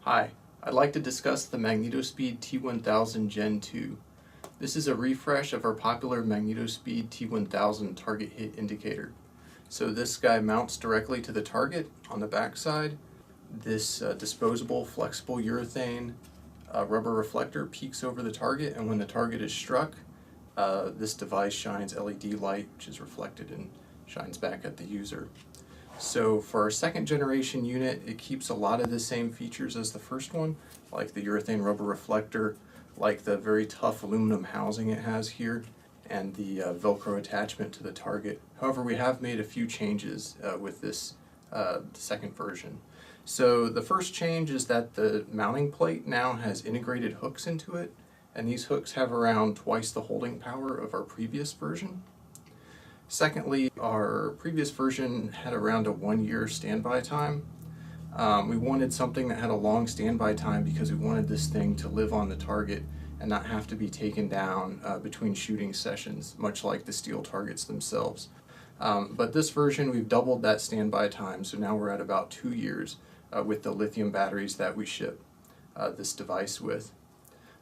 Hi, I'd like to discuss the MagnetoSpeed T1000 Gen 2. This is a refresh of our popular MagnetoSpeed T1000 target hit indicator. So this guy mounts directly to the target on the back side. This disposable flexible urethane rubber reflector peeks over the target, and when the target is struck, this device shines LED light, which is reflected and shines back at the user. So for our second generation unit, it keeps a lot of the same features as the first one, like the urethane rubber reflector, like the very tough aluminum housing it has here, and the Velcro attachment to the target. However, we have made a few changes with this second version. So the first change is that the mounting plate now has integrated hooks into it, and these hooks have around twice the holding power of our previous version. Secondly, our previous version had around a 1-year standby time. We wanted something that had a long standby time because we wanted this thing to live on the target and not have to be taken down between shooting sessions, much like the steel targets themselves. But this version, we've doubled that standby time, so now we're at about 2 years with the lithium batteries that we ship this device with.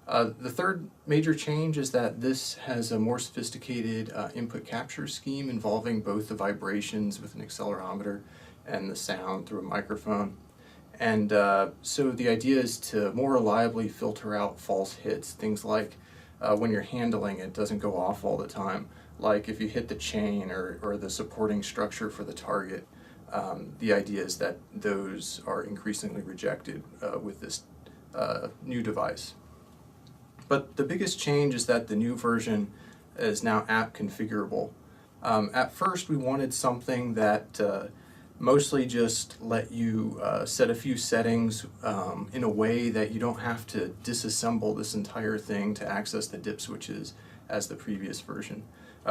The third major change is that this has a more sophisticated input capture scheme involving both the vibrations with an accelerometer and the sound through a microphone. And so the idea is to more reliably filter out false hits, things like when you're handling it doesn't go off all the time, like if you hit the chain or the supporting structure for the target. The idea is that those are increasingly rejected with this new device. But the biggest change is that the new version is now app configurable. At first, we wanted something that mostly just let you set a few settings in a way that you don't have to disassemble this entire thing to access the dip switches as the previous version.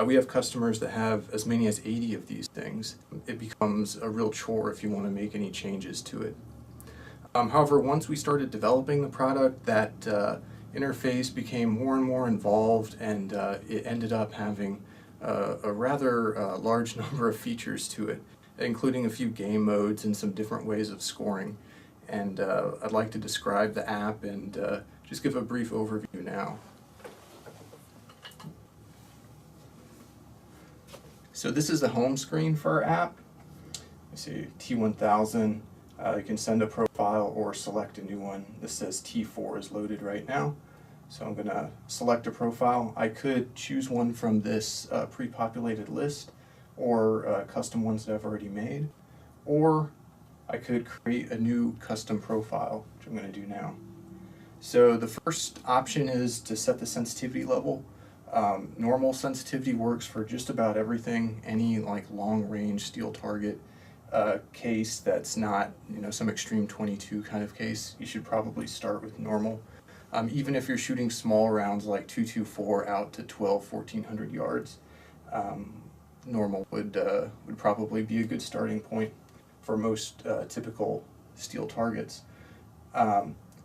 We have customers that have as many as 80 of these things. It becomes a real chore if you want to make any changes to it. However, once we started developing the product, that interface became more and more involved, and it ended up having a rather large number of features to it, including a few game modes and some different ways of scoring. And I'd like to describe the app and just give a brief overview now. So this is the home screen for our app. You see T1000. You can send a profile or select a new one. This says T4 is loaded right now. So I'm going to select a profile. I could choose one from this pre-populated list or custom ones that I've already made. Or I could create a new custom profile, which I'm going to do now. So the first option is to set the sensitivity level. Normal sensitivity works for just about everything, any like long-range steel target case that's not, some extreme 22 kind of case. You should probably start with normal. Even if you're shooting small rounds like 224 out to 1400 yards, normal would probably be a good starting point for most typical steel targets.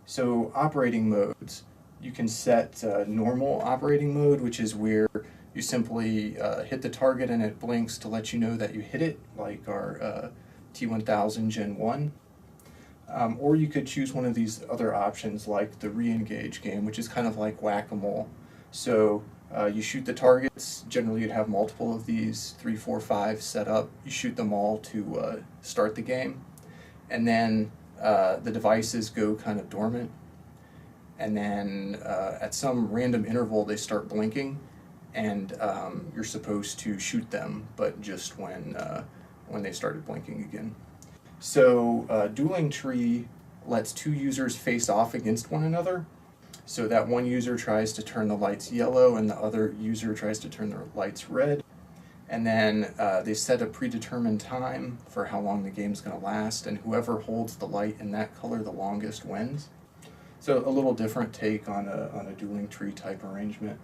So operating modes, you can set normal operating mode, which is where you simply hit the target and it blinks to let you know that you hit it, like our T1000 Gen 1. Or you could choose one of these other options like the re-engage game, which is kind of like whack-a-mole. So you shoot the targets. Generally you'd have multiple of these, 3, 4, 5 set up. You shoot them all to start the game. And then the devices go kind of dormant. And then at some random interval they start blinking, and you're supposed to shoot them, but just when they started blinking again. So dueling tree lets 2 users face off against one another. So that one user tries to turn the lights yellow and the other user tries to turn the lights red. And then they set a predetermined time for how long the game's going to last, and whoever holds the light in that color the longest wins. So a little different take on a dueling tree type arrangement.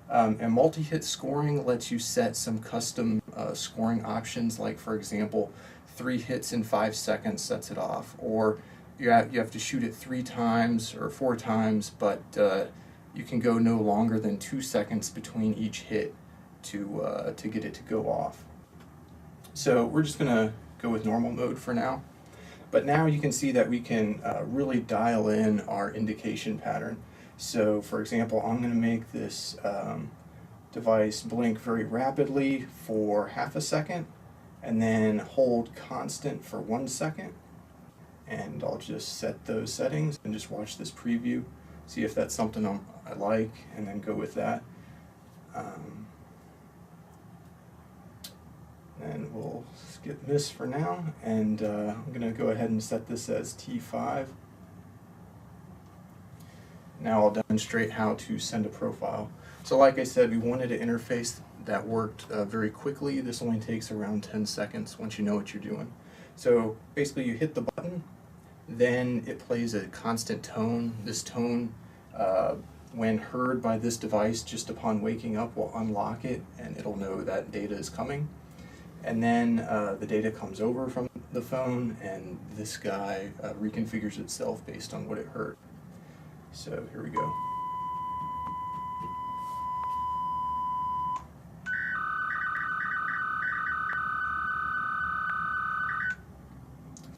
And multi-hit scoring lets you set some custom scoring options, like for example 3 hits in 5 seconds sets it off, or you have to shoot it 3 times or 4 times, but you can go no longer than 2 seconds between each hit to get it to go off. So we're just going to go with normal mode for now. But now you can see that we can really dial in our indication pattern. So for example, I'm going to make this device blink very rapidly for half a second and then hold constant for 1 second. And I'll just set those settings and just watch this preview, see if that's something I like, and then go with that. And we'll skip this for now, and I'm going to go ahead and set this as T5. Now I'll demonstrate how to send a profile. So like I said, we wanted an interface that worked very quickly. This only takes around 10 seconds once you know what you're doing. So basically you hit the button, then it plays a constant tone. This tone, when heard by this device just upon waking up, will unlock it and it'll know that data is coming. And then the data comes over from the phone, and this guy reconfigures itself based on what it heard. So here we go.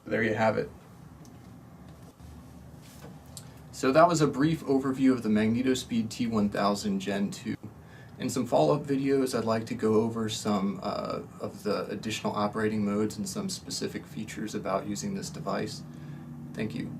There you have it. So that was a brief overview of the MagnetoSpeed T1000 Gen 2. In some follow-up videos, I'd like to go over some of the additional operating modes and some specific features about using this device. Thank you.